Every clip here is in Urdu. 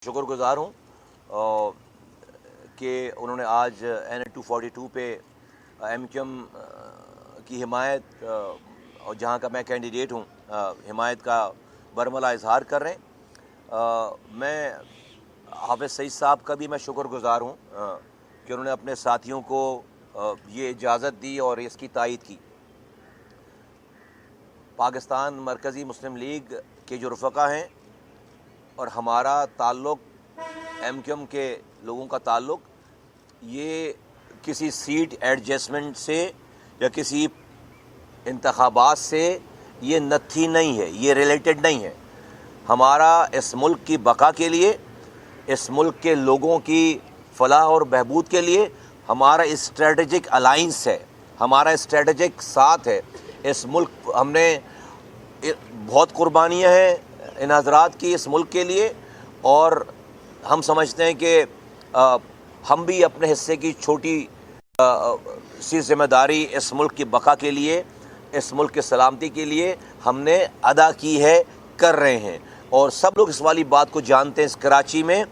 شکر گزار ہوں کہ انہوں نے آج NA-242 پہ ایم کیو ایم کی حمایت اور جہاں کا میں کینڈیڈیٹ ہوں حمایت کا برملا اظہار کر رہے ہیں۔ میں حافظ سعید صاحب کا بھی میں شکر گزار ہوں کہ انہوں نے اپنے ساتھیوں کو یہ اجازت دی اور اس کی تائید کی۔ پاکستان مرکزی مسلم لیگ کے جو رفقا ہیں اور ہمارا تعلق ایم کیو ایم کے لوگوں کا تعلق یہ کسی سیٹ ایڈجسٹمنٹ سے یا کسی انتخابات سے یہ نتھی نہیں ہے، یہ ریلیٹڈ نہیں ہے۔ ہمارا اس ملک کی بقا کے لیے، اس ملک کے لوگوں کی فلاح اور بہبود کے لیے ہمارا اسٹریٹجک الائنس ہے، ہمارا اسٹریٹجک ساتھ ہے۔ اس ملک ہم نے بہت قربانیاں ہیں ان حضرات کی اس ملک کے لیے، اور ہم سمجھتے ہیں کہ ہم بھی اپنے حصے کی چھوٹی سی ذمہ داری اس ملک کی بقا کے لیے، اس ملک کی سلامتی کے لیے ہم نے ادا کی ہے، کر رہے ہیں۔ اور سب لوگ اس والی بات کو جانتے ہیں۔ اس کراچی میں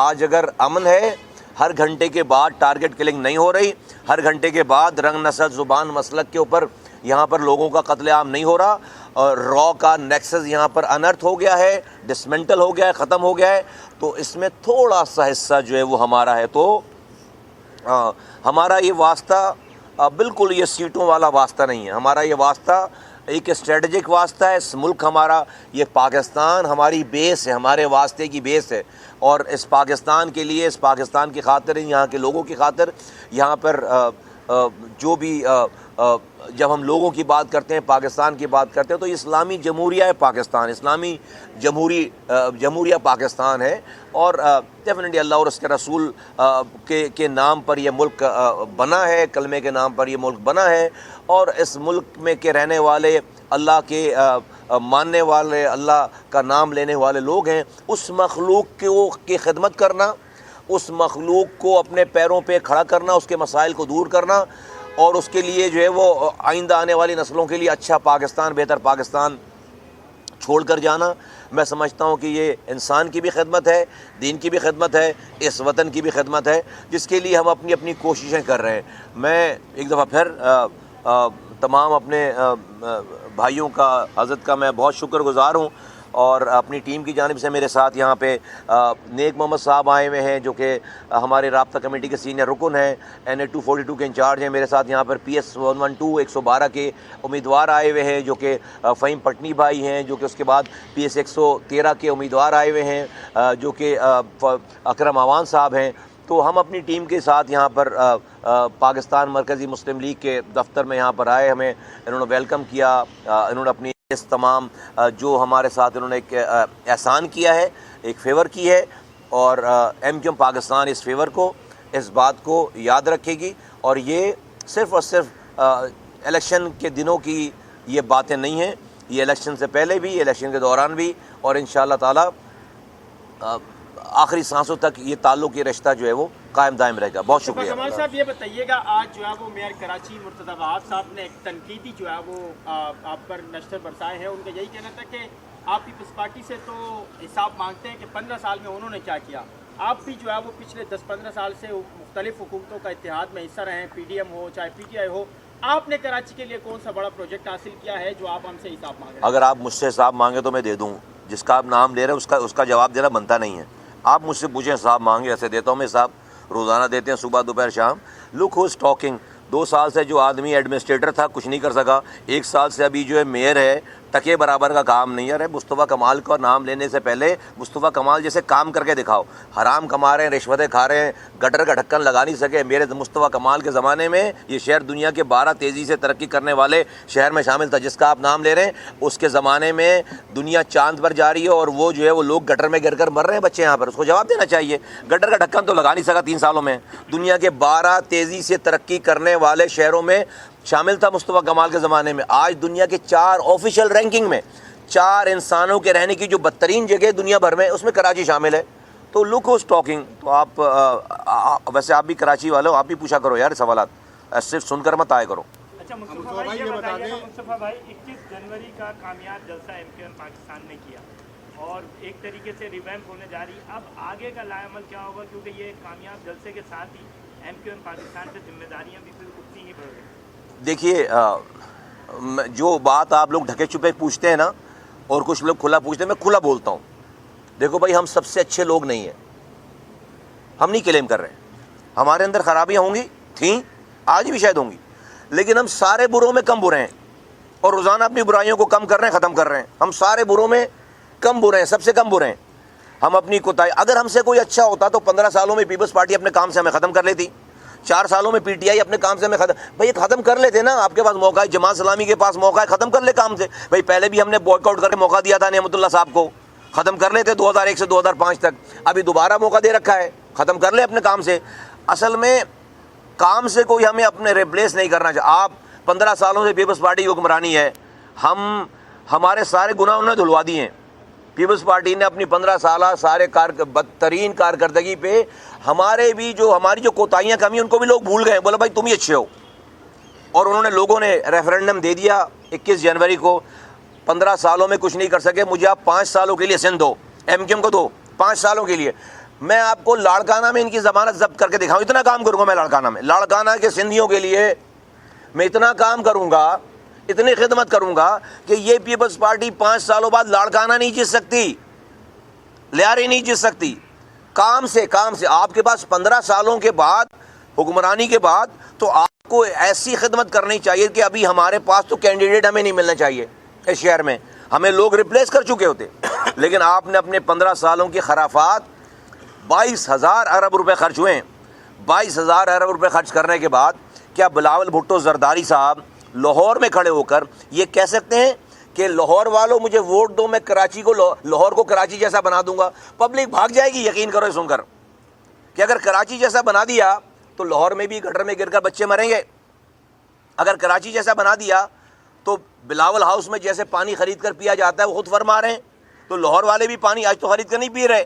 آج اگر امن ہے، ہر گھنٹے کے بعد ٹارگٹ کلنگ نہیں ہو رہی، ہر گھنٹے کے بعد رنگ نسل زبان مسلک کے اوپر یہاں پر لوگوں کا قتل عام نہیں ہو رہا، اور را کا نیکسس یہاں پر انرتھ ہو گیا ہے، ڈسمنٹل ہو گیا ہے، ختم ہو گیا ہے، تو اس میں تھوڑا سا حصہ جو ہے وہ ہمارا ہے۔ تو ہمارا یہ واسطہ بالکل یہ سیٹوں والا واسطہ نہیں ہے، ہمارا یہ واسطہ ایک اسٹریٹجک واسطہ ہے۔ اس ملک ہمارا، یہ پاکستان ہماری بیس ہے، ہمارے واسطے کی بیس ہے، اور اس پاکستان کے لیے، اس پاکستان کی خاطر، یہاں کے لوگوں کی خاطر، یہاں پر جو بھی جب ہم لوگوں کی بات کرتے ہیں، پاکستان کی بات کرتے ہیں، تو اسلامی جمہوریہ پاکستان، اسلامی جمہوریہ پاکستان ہے، اور ڈیفینیٹلی اللہ اور اس کے رسول کے نام پر یہ ملک بنا ہے، کلمے کے نام پر یہ ملک بنا ہے، اور اس ملک میں کے رہنے والے، اللہ کے ماننے والے، اللہ کا نام لینے والے لوگ ہیں۔ اس مخلوق کی خدمت کرنا، اس مخلوق کو اپنے پیروں پہ کھڑا کرنا، اس کے مسائل کو دور کرنا، اور اس کے لیے جو ہے وہ آئندہ آنے والی نسلوں کے لیے اچھا پاکستان، بہتر پاکستان چھوڑ کر جانا، میں سمجھتا ہوں کہ یہ انسان کی بھی خدمت ہے، دین کی بھی خدمت ہے، اس وطن کی بھی خدمت ہے، جس کے لیے ہم اپنی اپنی کوششیں کر رہے ہیں۔ میں ایک دفعہ پھر تمام اپنے بھائیوں کا، حضرت کا میں بہت شکر گزار ہوں، اور اپنی ٹیم کی جانب سے میرے ساتھ یہاں پہ نیک محمد صاحب آئے ہوئے ہیں، جو کہ ہمارے رابطہ کمیٹی کے سینئر رکن ہیں، NA-242 کے انچارج ہیں۔ میرے ساتھ یہاں پر PS 112 112 کے امیدوار آئے ہوئے ہیں، جو کہ فہیم پٹنی بھائی ہیں، جو کہ اس کے بعد PS 113 کے امیدوار آئے ہوئے ہیں، جو کہ اکرم عوان صاحب ہیں۔ تو ہم اپنی ٹیم کے ساتھ یہاں پر پاکستان مرکزی مسلم لیگ کے دفتر میں یہاں پر آئے، ہمیں انہوں نے ویلکم کیا، انہوں نے اپنی اس تمام جو ہمارے ساتھ انہوں نے ایک احسان کیا ہے، ایک فیور کی ہے، اور ایم کیو ایم پاکستان اس فیور کو، اس بات کو یاد رکھے گی، اور یہ صرف اور صرف الیکشن کے دنوں کی یہ باتیں نہیں ہیں، یہ الیکشن سے پہلے بھی، الیکشن کے دوران بھی، اور انشاءاللہ تعالی آخری سانسوں تک یہ تعلق، یہ رشتہ جو ہے وہ قائم دائم رہے گا۔ بہت شکریہ۔ کمال صاحب یہ بتائیے گا، آج جو ہے وہ میئر کراچی مرتضی وہاب صاحب نے ایک تنقیدی جو ہے وہ آپ پر نشتر برسائے ہیں، ان کا یہی کہنا تھا کہ آپ پیپلز پارٹی سے تو حساب مانگتے ہیں کہ 15 سال میں انہوں نے کیا کیا، آپ بھی جو ہے وہ پچھلے 10-15 سال سے مختلف حکومتوں کا اتحاد میں حصہ رہے ہیں، PDM ہو چاہے PTI ہو، آپ نے کراچی کے لیے کون سا بڑا پروجیکٹ حاصل کیا ہے جو آپ ہم سے حساب مانگ رہے ہیں؟ اگر آپ مجھ سے حساب مانگے تو میں دے دوں، جس کا آپ نام لے رہے ہیں اس کا جواب دینا بنتا نہیں ہے۔ آپ مجھ سے پوچھیں حساب مانگے، ایسے دیتا ہوں میں حساب، روزانہ دیتے ہیں، صبح دوپہر شام۔ لک ہو از ٹاکنگ۔ 2 سال سے جو آدمی ایڈمنسٹریٹر تھا کچھ نہیں کر سکا، 1 سال سے ابھی جو ہے میئر ہے، ٹکے برابر کا کام نہیں ہے۔ مصطفیٰ کمال کا نام لینے سے پہلے مصطفیٰ کمال جیسے کام کر کے دکھاؤ۔ حرام کما رہے ہیں، رشوتیں کھا رہے ہیں، گٹر کا ڈھکن لگا نہیں سکے۔ میرے مصطفیٰ کمال کے زمانے میں یہ شہر دنیا کے 12 تیزی سے ترقی کرنے والے شہر میں شامل تھا، جس کا آپ نام لے رہے ہیں۔ اس کے زمانے میں دنیا چاند پر جا رہی ہے، اور وہ جو ہے وہ لوگ گٹر میں گر کر مر رہے ہیں بچے یہاں پر، اس کو جواب دینا چاہیے۔ گٹر کا ڈھکن تو لگا نہیں سکا 3 سالوں میں۔ دنیا کے 12 تیزی سے ترقی کرنے والے شہروں میں شامل تھا مصطفیٰ کمال کے زمانے میں۔ آج دنیا کے 4 آفیشیل رینکنگ میں 4 انسانوں کے رہنے کی جو بدترین جگہ دنیا بھر میں، اس میں کراچی شامل ہے۔ تو لک ہوز ٹاکنگ۔ تو آپ ویسے آپ بھی کراچی والے ہو، آپ بھی پوچھا کرو یار سوالات، صرف سن کر مت آئے کرو۔ اچھا مصطفیٰ بھائی یہ بتائیے، مصطفیٰ بھائی 21 جنوری کا کامیاب جلسہ ایم کیو ایم پاکستان نے کیا، اور ایک طریقے سے ریویمپ ہونے جا رہی ہے. اب آگے کا لائے عمل کیا ہوگا, کیونکہ یہ کامیاب جلسے کے ساتھ ہی MQM پاکستان سے ذمہ داریاں بھی پھر اٹھتی ہی بڑھ گئی. دیکھیے جو بات آپ لوگ ڈھکے چھپے پوچھتے ہیں نا اور کچھ لوگ کھلا پوچھتے ہیں, میں کھلا بولتا ہوں. دیکھو بھائی, ہم سب سے اچھے لوگ نہیں ہیں, ہم نہیں کلیم کر رہے ہیں. ہمارے اندر خرابیاں ہوں گی, تھیں, آج بھی شاید ہوں گی, لیکن ہم سارے بروں میں کم برے ہیں اور روزانہ اپنی برائیوں کو کم کر رہے ہیں, ختم کر رہے ہیں. ہم سارے بروں میں کم برے ہیں, سب سے کم برے ہیں. ہم اپنی کوتاہی, اگر ہم سے کوئی اچھا ہوتا تو 15 سالوں میں پیپلز پارٹی اپنے کام سے ہمیں ختم کر لیتی, 4 سالوں میں PTI اپنے کام سے ہمیں بھائی ختم کر لیتے نا. آپ کے پاس موقع ہے, جماعت اسلامی کے پاس موقع ہے, ختم کر لے کام سے. بھائی پہلے بھی ہم نے بوائک آؤٹ کر کے موقع دیا تھا نعمت اللہ صاحب کو, ختم کر لیتے 2001 سے 2005 تک. ابھی دوبارہ موقع دے رکھا ہے, ختم کر لے اپنے کام سے. اصل میں کام سے کوئی ہمیں اپنے ریپلیس نہیں کرنا چاہیے. آپ 15 سالوں سے پیپلز پارٹی کی حکمرانی ہے, ہمارے سارے گناہ انہوں نے دھلوا دیے ہیں. پیپلز پارٹی نے اپنی 15 سالہ سارے بدترین کارکردگی پہ ہماری جو کوتاہیاں کمی ان کو بھی لوگ بھول گئے. بولے بھائی تم ہی اچھے ہو. اور انہوں نے, لوگوں نے ریفرنڈم دے دیا 21 جنوری کو. 15 سالوں میں کچھ نہیں کر سکے, مجھے آپ 5 سالوں کے لیے سندھ دو, MQM کو دو 5 سالوں کے لیے. میں آپ کو لاڑکانہ میں ان کی ضمانت ضبط کر کے دکھاؤں. اتنا کام کروں گا میں لاڑکانہ میں, لاڑکانہ کے سندھیوں کے لیے میں اتنا کام کروں گا, اتنی خدمت کروں گا کہ یہ پیپلز پارٹی 5 سالوں بعد لاڑکانہ نہیں جیت سکتی, لیاری نہیں جیت سکتی. کام سے آپ کے پاس 15 سالوں کے بعد حکمرانی کے بعد تو آپ کو ایسی خدمت کرنی چاہیے کہ ابھی ہمارے پاس تو کینڈیڈیٹ ہمیں نہیں ملنا چاہیے اس شہر میں, ہمیں لوگ ریپلیس کر چکے ہوتے. لیکن آپ نے اپنے 15 سالوں کی خرافات, 22,000 ارب روپے خرچ ہوئے ہیں. 22,000 ارب روپے خرچ کرنے کے بعد کیا بلاول بھٹو زرداری صاحب لاہور میں کھڑے ہو کر یہ کہہ سکتے ہیں کہ لاہور والوں مجھے ووٹ دو, میں کراچی کو, لاہور کو کراچی جیسا بنا دوں گا. پبلک بھاگ جائے گی, یقین کرو سن کر, کہ اگر کراچی جیسا بنا دیا تو لاہور میں بھی گٹر میں گر کر بچے مریں گے. اگر کراچی جیسا بنا دیا تو بلاول ہاؤس میں جیسے پانی خرید کر پیا جاتا ہے, وہ خود فرما رہے ہیں, تو لاہور والے بھی پانی آج تو خرید کر نہیں پی رہے,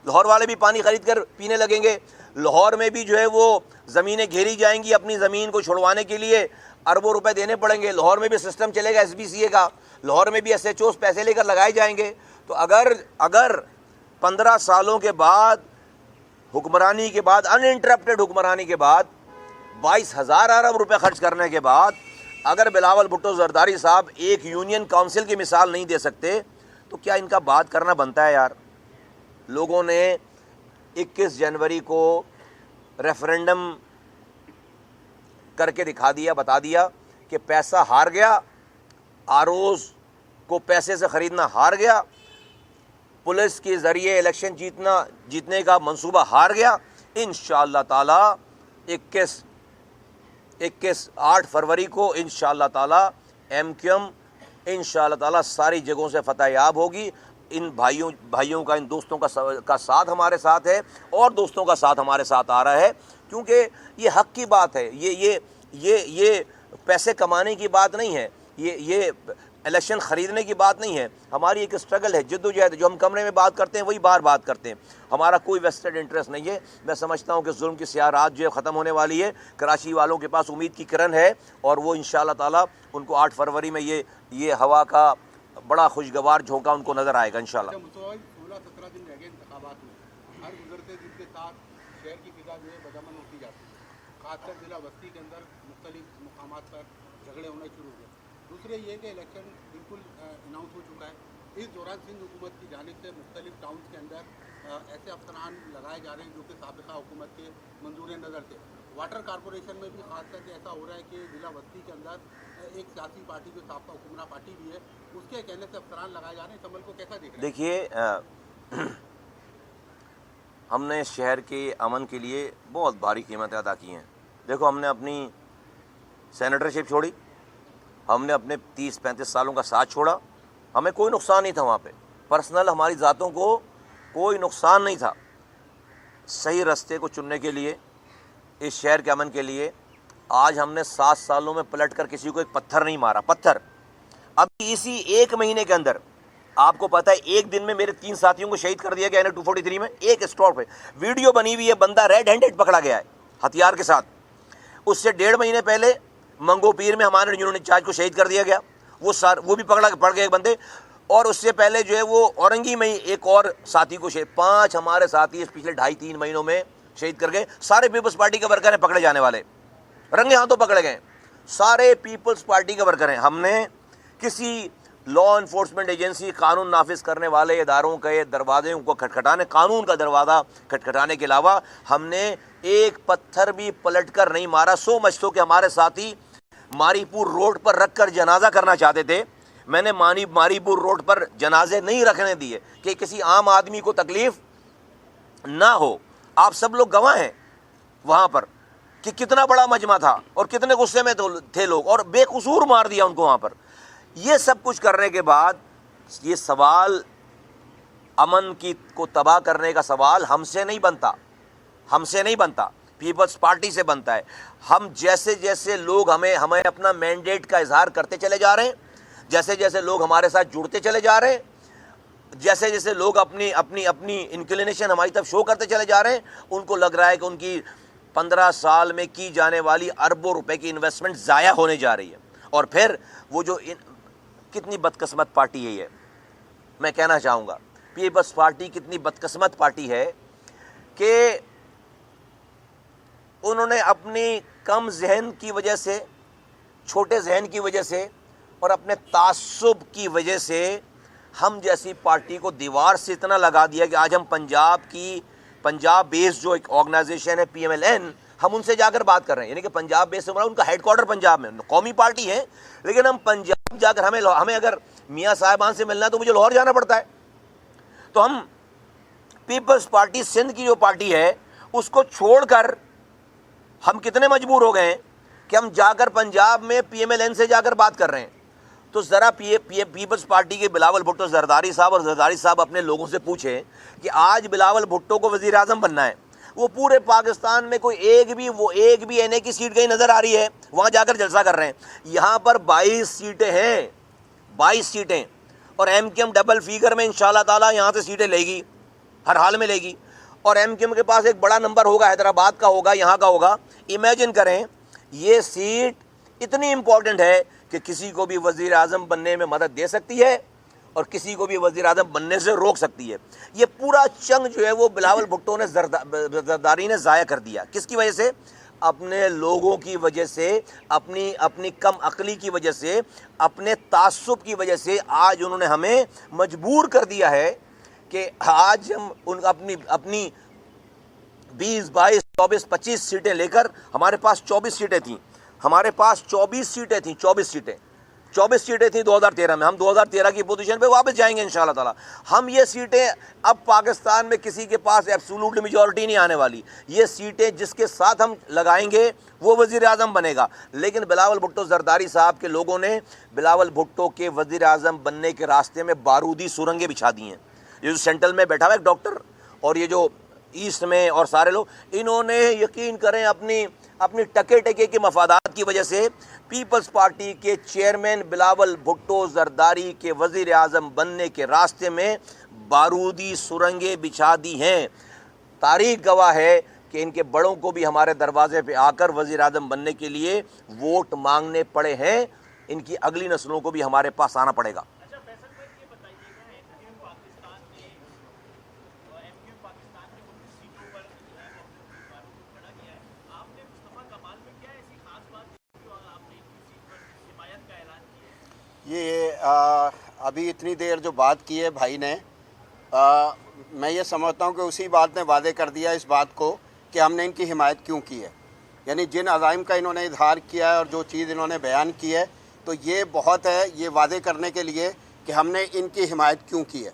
لاہور والے بھی پانی خرید کر پینے لگیں گے. لاہور میں بھی جو ہے وہ زمینیں گھیری جائیں گی, اپنی زمین کو چھڑوانے کے لیے اربوں روپے دینے پڑیں گے. لاہور میں بھی سسٹم چلے گا SBCA کا, لاہور میں بھی SHOs پیسے لے کر لگائے جائیں گے. تو اگر 15 سالوں کے بعد حکمرانی کے بعد, ان انٹرپٹیڈ حکمرانی کے بعد, 22,000 ارب روپے خرچ کرنے کے بعد اگر بلاول بھٹو زرداری صاحب ایک یونین کونسل کی مثال نہیں دے سکتے تو کیا ان کا بات کرنا بنتا ہے یار؟ لوگوں نے 21 جنوری کو ریفرنڈم کر کے دکھا دیا, بتا دیا کہ پیسہ ہار گیا, آروز کو پیسے سے خریدنا ہار گیا, پولیس کے ذریعے الیکشن جیتنے کا منصوبہ ہار گیا. انشاءاللہ تعالی 8 فروری کو انشاءاللہ تعالی MQM انشاءاللہ تعالی ساری جگہوں سے فتح یاب ہوگی. ان بھائیوں کا, ان دوستوں کا ساتھ ہمارے ساتھ ہے, اور دوستوں کا ساتھ ہمارے ساتھ آ رہا ہے, کیونکہ یہ حق کی بات ہے. یہ پیسے کمانے کی بات نہیں ہے, یہ الیکشن خریدنے کی بات نہیں ہے. ہماری ایک اسٹرگل ہے, جدوجہد, جو ہم کمرے میں بات کرتے ہیں وہی باہر بات کرتے ہیں. ہمارا کوئی ویسٹڈ انٹرسٹ نہیں ہے. میں سمجھتا ہوں کہ ظلم کی سیاہ رات جو ہے ختم ہونے والی ہے. کراچی والوں کے پاس امید کی کرن ہے, اور وہ انشاءاللہ تعالی ان کو 8 فروری میں یہ ہوا کا بڑا خوشگوار جھونکا ان کو نظر آئے گا انشاءاللہ. 16-17 دن رہ گئے انتخابات میں, ہر گزرتے دن کے ساتھ شہر کی فضا جو ہے بدامن ہوتی جاتی ہے. خاص کر ضلع بستی کے اندر مختلف مقامات پر جھگڑے ہونے شروع ہوئے. دوسرے یہ کہ الیکشن بالکل اناؤنس ہو چکا ہے. اس دوران سندھ حکومت کی جانب سے مختلف ٹاؤنس کے اندر ایسے افسران لگائے جا رہے ہیں جو کہ سابقہ حکومت کے منظور نظر تھے. واٹر کارپوریشن میں بھی خاص کر کے ایسا ہو رہا ہے کہ ضلع بستی کے اندر ایک سیاسی پارٹی جو سابقہ حکمراں پارٹی بھی ہے, اس کے کہنے سے افسران لگائے جا رہے ہیں. اس عمل کو کیسا دیکھ رہے ہیں؟ دیکھیے, ہم نے شہر کے امن کے لیے بہت بھاری قیمتیں ادا کی ہیں. دیکھو, ہم نے اپنی سینیٹرشپ چھوڑی, ہم نے اپنے 30-35 سالوں کا ساتھ چھوڑا, ہمیں کوئی نقصان نہیں تھا وہاں پہ. پرسنل ہماری ذاتوں کو کوئی نقصان نہیں تھا. صحیح راستے کو چننے کے لیے, اس شہر کے امن کے لیے, آج ہم نے 7 سالوں میں پلٹ کر کسی کو ایک پتھر نہیں مارا. پتھر ابھی اسی 1 مہینے کے اندر, آپ کو پتہ ہے, ایک دن میں میرے 3 ساتھیوں کو شہید کر دیا گیا ہے 243 میں, ایک اسٹاپ پہ. ویڈیو بنی ہوئی ہے, بندہ ریڈ ہینڈڈ پکڑا گیا ہے ہتھیار کے ساتھ. اس سے 1.5 مہینے پہلے منگو پیر میں ہمارے یونٹ انچارج کو شہید کر دیا گیا, وہ بھی پڑ گئے بندے. اور اس سے پہلے جو ہے وہ اورنگی میں ہی ایک اور ساتھی کو 5 ہمارے ساتھی اس پچھلے 2.5-3 مہینوں میں شہید کر گئے. سارے پیپلز پارٹی کے ورکر ہیں پکڑے جانے والے, رنگے ہاتھوں پکڑے گئے, سارے پیپلز پارٹی کے ورکر ہیں. ہم نے کسی لا انفورسمنٹ ایجنسی, قانون نافذ کرنے والے اداروں کے دروازے کو کھٹکھٹانے, قانون کا دروازہ کھٹکھٹانے کے علاوہ ہم نے ایک پتھر بھی پلٹ کر نہیں مارا. سو مچ تو کہ ہمارے ساتھی ماری پور روڈ پر رکھ کر جنازہ کرنا چاہتے تھے, میں نے ماری پور روڈ پر جنازے نہیں رکھنے دیے کہ کسی عام آدمی کو تکلیف نہ ہو. آپ سب لوگ گواہ ہیں وہاں پر کہ کتنا بڑا مجمع تھا اور کتنے غصے میں تھے لوگ, اور بے قصور مار دیا ان کو وہاں پر. یہ سب کچھ کرنے کے بعد یہ سوال امن کو تباہ کرنے کا سوال ہم سے نہیں بنتا, پیپلز پارٹی سے بنتا ہے. ہم جیسے جیسے لوگ ہمیں اپنا مینڈیٹ کا اظہار کرتے چلے جا رہے ہیں, جیسے جیسے لوگ ہمارے ساتھ جڑتے چلے جا رہے ہیں, جیسے جیسے لوگ اپنی انکلینیشن ہماری طرف شو کرتے چلے جا رہے ہیں, ان کو لگ رہا ہے کہ ان کی 15 سال میں کی جانے والی اربوں روپے کی انویسٹمنٹ ضائع ہونے جا رہی ہے. اور پھر وہ جو کتنی بدقسمت پارٹی ہے یہ, میں کہنا چاہوں گا پیپلز پارٹی کتنی بدقسمت پارٹی ہے کہ انہوں نے اپنی کم ذہن کی وجہ سے, چھوٹے ذہن کی وجہ سے اور اپنے تعصب کی وجہ سے ہم جیسی پارٹی کو دیوار سے اتنا لگا دیا کہ آج ہم پنجاب بیس جو ایک آرگنائزیشن ہے PMLN, ہم ان سے جا کر بات کر رہے ہیں. یعنی کہ پنجاب بیس سے ان کا ہیڈ کوارٹر پنجاب میں, قومی پارٹی ہے لیکن ہم پنجاب جا کر ہمیں اگر میاں صاحبان سے ملنا ہے تو مجھے لاہور جانا پڑتا ہے. تو ہم پیپلز پارٹی سندھ کی جو پارٹی ہے اس کو چھوڑ کر ہم کتنے مجبور ہو گئے ہیں کہ ہم جا کر پنجاب میں PMLN سے جا کر بات کر رہے ہیں. تو ذرا پیپلز پارٹی کے بلاول بھٹو زرداری صاحب اپنے لوگوں سے پوچھیں کہ آج بلاول بھٹو کو وزیر اعظم بننا ہے, وہ پورے پاکستان میں کوئی ایک بھی NA کی سیٹ کہیں نظر آ رہی ہے, وہاں جا کر جلسہ کر رہے ہیں. یہاں پر 22 سیٹیں ہیں, 22 سیٹیں, اور MKM ڈبل فیگر میں انشاءاللہ تعالی یہاں سے سیٹیں لے گی, ہر حال میں لے گی. اور MKM کے پاس ایک بڑا نمبر ہوگا, حیدرآباد کا ہوگا, یہاں کا ہوگا. امیجن کریں یہ سیٹ اتنی امپورٹنٹ ہے کہ کسی کو بھی وزیر اعظم بننے میں مدد دے سکتی ہے اور کسی کو بھی وزیر اعظم بننے سے روک سکتی ہے. یہ پورا چنگ جو ہے وہ بلاول بھٹو نے زرداری نے ضائع کر دیا. کس کی وجہ سے؟ اپنے لوگوں کی وجہ سے, اپنی کم عقلی کی وجہ سے, اپنے تعصب کی وجہ سے. آج انہوں نے ہمیں مجبور کر دیا ہے کہ آج ہم اپنی 20, 22, 24, 25 سیٹیں لے کر, ہمارے پاس 24 سیٹیں تھیں, 24 سیٹیں تھیں 2013 میں. ہم 2013 کی پوزیشن پہ واپس جائیں گے انشاءاللہ تعالی. ہم یہ سیٹیں, اب پاکستان میں کسی کے پاس ایبسولوٹ میجورٹی نہیں آنے والی. یہ سیٹیں جس کے ساتھ ہم لگائیں گے وہ وزیر اعظم بنے گا. لیکن بلاول بھٹو زرداری صاحب کے لوگوں نے بلاول بھٹو کے وزیر اعظم بننے کے راستے میں بارودی سرنگیں بچھا دی ہیں. یہ جو سینٹرل میں بیٹھا ہوا ایک ڈاکٹر اور یہ جو ایسٹ میں اور سارے لوگ, انہوں نے یقین کریں اپنی ٹکے کے مفادات کی وجہ سے پیپلز پارٹی کے چیئرمین بلاول بھٹو زرداری کے وزیر اعظم بننے کے راستے میں بارودی سرنگیں بچھا دی ہیں. تاریخ گواہ ہے کہ ان کے بڑوں کو بھی ہمارے دروازے پہ آ کر وزیر اعظم بننے کے لیے ووٹ مانگنے پڑے ہیں. ان کی اگلی نسلوں کو بھی ہمارے پاس آنا پڑے گا. اچھا فیصل بھائی یہ بتائیے گا MKM پاکستان میں کچھ سیٹوں پر جو ہے وہ کھڑا کیا ہے. آپ نے مصطفیٰ کمال میں کیا ایسی خاص بات جو آپ نے ان کی سیٹ پر حمایت کا اعلان کیا ہے؟ یہ ابھی اتنی دیر جو بات کی ہے بھائی نے, میں یہ سمجھتا ہوں کہ اسی بات نے واضح کر دیا اس بات کو کہ ہم نے ان کی حمایت کیوں کی ہے. یعنی جن عزائم کا انہوں نے اظہار کیا ہے اور جو چیز انہوں نے بیان کی ہے, تو یہ بہت ہے یہ واضح کرنے کے لیے کہ ہم نے ان کی حمایت کیوں کی ہے.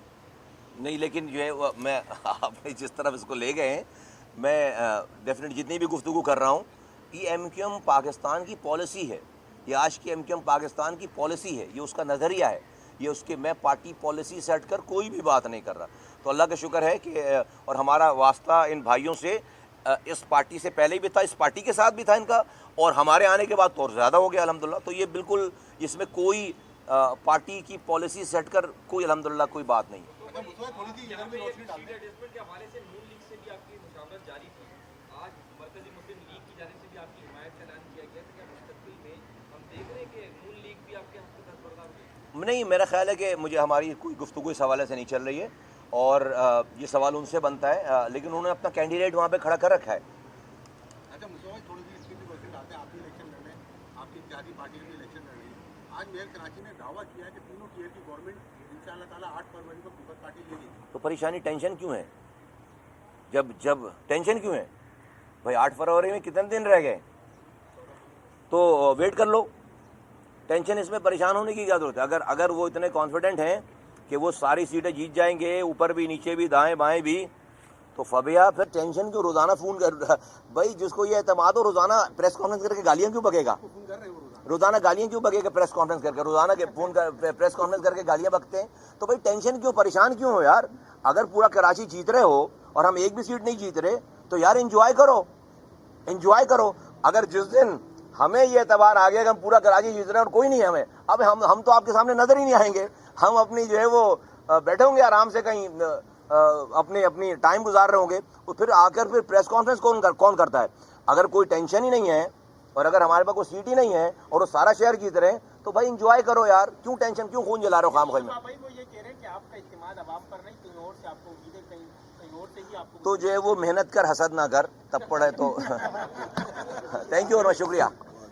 نہیں لیکن جو ہے میں آپ جس طرف اس کو لے گئے ہیں, میں ڈیفینیٹ جتنی بھی گفتگو کر رہا ہوں, یہ MKM پاکستان کی پالیسی ہے. یہ آج کی MKM پاکستان کی پالیسی ہے, یہ اس کا نظریہ ہے. یہ اس کے, میں پارٹی پالیسی سے ہٹ کر کوئی بھی بات نہیں کر رہا. تو اللہ کا شکر ہے کہ اور ہمارا واسطہ ان بھائیوں سے اس پارٹی سے پہلے بھی تھا, اس پارٹی کے ساتھ بھی تھا ان کا, اور ہمارے آنے کے بعد تو اور زیادہ ہو گیا الحمدللہ. تو یہ بالکل اس میں کوئی پارٹی کی پالیسی سے ہٹ کر کوئی الحمدللہ کوئی بات نہیں. نہیں، میرا خیال ہے کہ مجھے ہماری کوئی گفتگو اس حوالے سے نہیں چل رہی ہے، اور یہ سوال ان سے بنتا ہے، لیکن انہوں نے اپنا کینڈیڈیٹ وہاں پہ کھڑا کر رکھا ہے. اچھا مصطفیٰ تھوڑی سی اس کی بھی وسیع آتے ہیں، آپ بھی الیکشن لڑ رہے ہیں، آپ کی اتحادی پارٹیاں بھی الیکشن لڑ رہی ہیں. آج میئر کراچی نے دعویٰ کیا ہے کہ تینوں ٹیئر کی گورنمنٹ انشاءاللہ تعالیٰ 8 فروری کو پیپلز پارٹی لے گی. تو پریشانی ٹینشن کیوں ہے؟ جب ٹینشن کیوں ہے بھائی؟ 8 فروری میں کتنے دن رہ گئے؟ تو ویٹ کر لو. ٹینشن اس میں پریشان ہونے کی کیا ضرورت ہے؟ اگر وہ اتنے کانفیڈنٹ ہیں کہ وہ ساری سیٹیں جیت جائیں گے، اوپر بھی نیچے بھی دائیں بائیں بھی، تو فبیا پھر ٹینشن کیوں؟ روزانہ فون کر بھائی جس کو یہ اعتماد ہو روزانہ پریس کانفرنس کر کے گالیاں کیوں بکے گا؟ فون کر رہے ہیں وہ روزانہ. روزانہ گالیاں کیوں بکے گا پریس کانفرنس کر کے؟ روزانہ کے فون پریس کانفرنس کر کے گالیاں بکتے ہیں. تو بھائی ٹینشن کیوں، پریشان کیوں ہو یار؟ اگر پورا کراچی جیت رہے ہو اور ہم ایک بھی سیٹ نہیں جیت رہے تو یار انجوائے کرو. اگر جس دن ہمیں یہ اعتبار آ گیا کہ ہم پورا کراچی جیت رہے ہیں اور کوئی نہیں ہے ہمیں، اب ہم تو آپ کے سامنے نظر ہی نہیں آئیں گے. ہم اپنی جو ہے وہ بیٹھے ہوں گے آرام سے کہیں اپنی ٹائم گزار رہے ہوں گے. تو پھر آ کر پھر پریس کانفرنس کون کرتا ہے؟ اگر کوئی ٹینشن ہی نہیں ہے اور اگر ہمارے پاس کوئی سیٹ ہی نہیں ہے اور وہ سارا شہر جیت رہے ہیں تو بھائی انجوائے کرو یار. کیوں ٹینشن، کیوں خون جلا رہے ہو خام خواہ میں؟ بھائی وہ یہ کہہ رہے ہیں کہ آپ کا اعتماد عوام پر نہیں، کہیں اور سے آپ کو امید ہے، کہیں اور سے ہی آپ کو. تو جو ہے وہ محنت کر حسد نہ کر، تب پڑے تو. تھینک یو اور شکریہ.